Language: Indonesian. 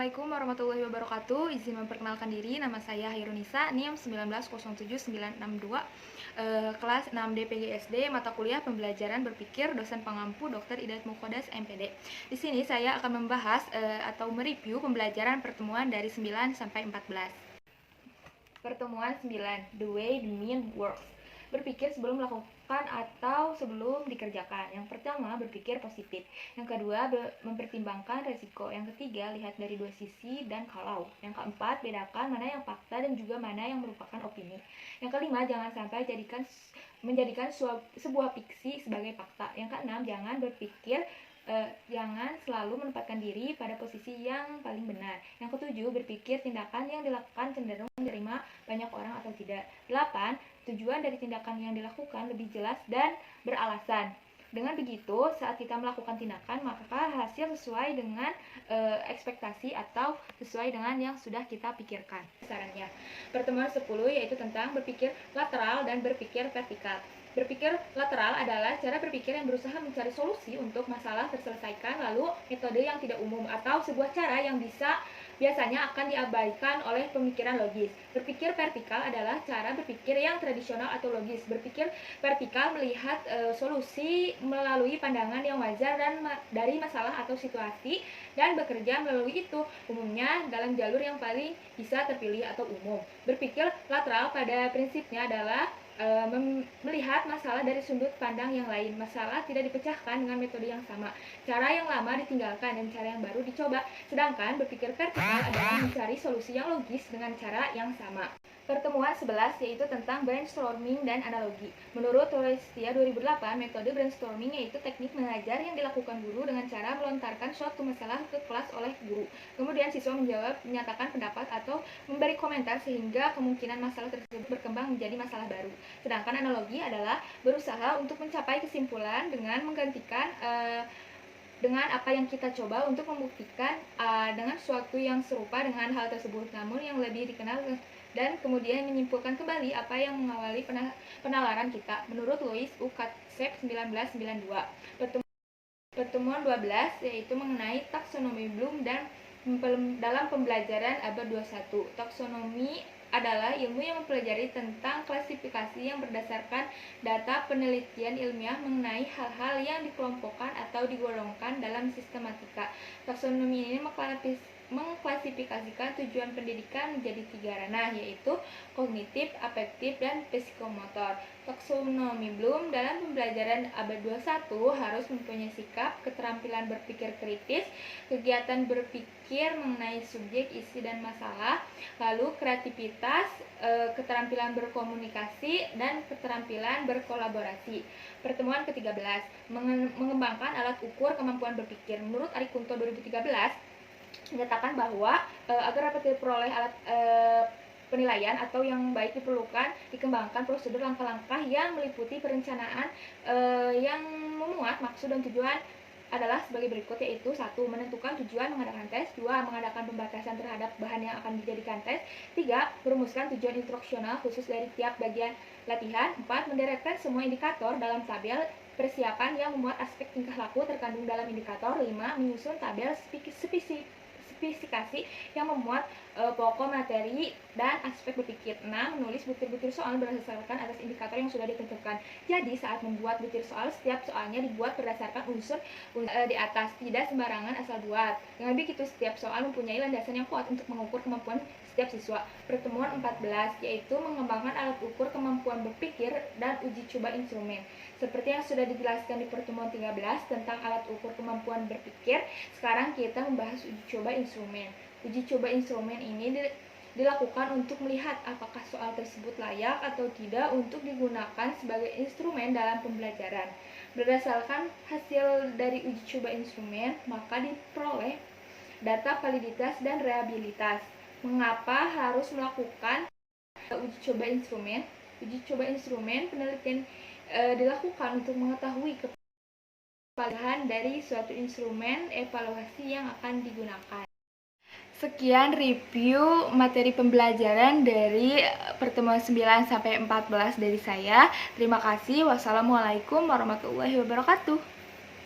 Assalamualaikum warahmatullahi wabarakatuh. Izin memperkenalkan diri, nama saya Hairunisa, NIM 1907962, kelas 6D PGSD, mata kuliah pembelajaran berpikir, dosen pengampu Dr. Idat Mukhodas MPD. Di sini saya akan membahas atau mereview pembelajaran pertemuan dari 9 sampai 14. Pertemuan 9, the way the mind works. Berpikir sebelum melakukan atau sebelum dikerjakan. Yang pertama, berpikir positif. Yang kedua, mempertimbangkan resiko. Yang ketiga, lihat dari dua sisi dan kalau. Yang keempat, bedakan mana yang fakta dan juga mana yang merupakan opini. Yang kelima, jangan sampai menjadikan sebuah fiksi sebagai fakta. Yang keenam, jangan selalu menempatkan diri pada posisi yang paling benar. Yang ketujuh, berpikir tindakan yang dilakukan cenderung diterima banyak orang atau tidak. 8. Tujuan dari tindakan yang dilakukan lebih jelas dan beralasan. Dengan begitu, saat kita melakukan tindakan, maka hasil sesuai dengan ekspektasi atau sesuai dengan yang sudah kita pikirkan. Sarannya, pertemuan 10 yaitu tentang berpikir lateral dan berpikir vertikal. Berpikir lateral adalah cara berpikir yang berusaha mencari solusi untuk masalah terselesaikan, lalu metode yang tidak umum atau sebuah cara yang biasanya akan diabaikan oleh pemikiran logis. Berpikir vertikal adalah cara berpikir yang tradisional atau logis. Berpikir vertikal melihat solusi melalui pandangan yang wajar dan dari masalah atau situasi dan bekerja melalui itu, umumnya dalam jalur yang paling bisa terpilih atau umum. Berpikir lateral pada prinsipnya adalah melihat masalah dari sudut pandang yang lain. Masalah tidak dipecahkan dengan metode yang sama. Cara yang lama ditinggalkan dan cara yang baru dicoba. Sedangkan berpikir vertikal adalah mencari solusi yang logis dengan cara yang sama. Pertemuan 11 yaitu tentang brainstorming dan analogi. Menurut Torestia 2008, metode brainstorming yaitu teknik mengajar yang dilakukan guru dengan cara melontarkan suatu masalah ke kelas oleh guru. Kemudian siswa menjawab, menyatakan pendapat atau memberi komentar sehingga kemungkinan masalah tersebut berkembang menjadi masalah baru. Sedangkan analogi adalah berusaha untuk mencapai kesimpulan dengan menggantikan dengan apa yang kita coba untuk membuktikan dengan sesuatu yang serupa dengan hal tersebut, namun yang lebih dikenal dan kemudian menyimpulkan kembali apa yang mengawali penalaran kita. Menurut Louis U. Katcep 1992. Pertemuan 12 yaitu mengenai taksonomi Bloom dan dalam pembelajaran abad 21. Taksonomi adalah ilmu yang mempelajari tentang klasifikasi yang berdasarkan data penelitian ilmiah mengenai hal-hal yang dikelompokkan atau digolongkan dalam sistematika. Taksonomi ini mengklasifikasikan tujuan pendidikan menjadi 3 ranah, yaitu kognitif, afektif, dan psikomotor. Taksonomi Bloom dalam pembelajaran abad 21 harus mempunyai sikap, keterampilan berpikir kritis, kegiatan berpikir mengenai subjek, isi, dan masalah, lalu kreativitas, keterampilan berkomunikasi, dan keterampilan berkolaborasi. Pertemuan ke-13, mengembangkan alat ukur kemampuan berpikir. Menurut Arikunto 2013, menyatakan bahwa agar dapat diperoleh alat penilaian atau yang baik diperlukan dikembangkan prosedur langkah-langkah yang meliputi perencanaan yang memuat maksud dan tujuan adalah sebagai berikut, yaitu 1. Menentukan tujuan mengadakan tes, 2. Mengadakan pembatasan terhadap bahan yang akan dijadikan tes, 3. Merumuskan tujuan instruksional khusus dari tiap bagian latihan, 4. Menderetkan semua indikator dalam tabel persiapan yang memuat aspek tingkah laku terkandung dalam indikator, 5. Menyusun tabel spesifikasi yang memuat pokok materi dan aspek berpikir, 6. Menulis butir-butir soal berdasarkan atas indikator yang sudah ditentukan. Jadi saat membuat butir soal, setiap soalnya dibuat berdasarkan unsur di atas, tidak sembarangan asal buat. Dengan begitu setiap soal mempunyai landasan yang kuat untuk mengukur kemampuan setiap siswa. Pertemuan 14 yaitu mengembangkan alat ukur kemampuan berpikir dan uji coba instrumen. Seperti yang sudah dijelaskan di pertemuan 13 tentang alat ukur kemampuan berpikir, sekarang kita membahas uji coba instrumen. Uji coba instrumen ini dilakukan untuk melihat apakah soal tersebut layak atau tidak untuk digunakan sebagai instrumen dalam pembelajaran. Berdasarkan hasil dari uji coba instrumen, maka diperoleh data validitas dan reliabilitas. Mengapa harus melakukan uji coba instrumen? Uji coba instrumen penelitian dilakukan untuk mengetahui kepalihan dari suatu instrumen evaluasi yang akan digunakan. Sekian review materi pembelajaran dari pertemuan 9 sampai 14 dari saya. Terima kasih. Wassalamualaikum warahmatullahi wabarakatuh.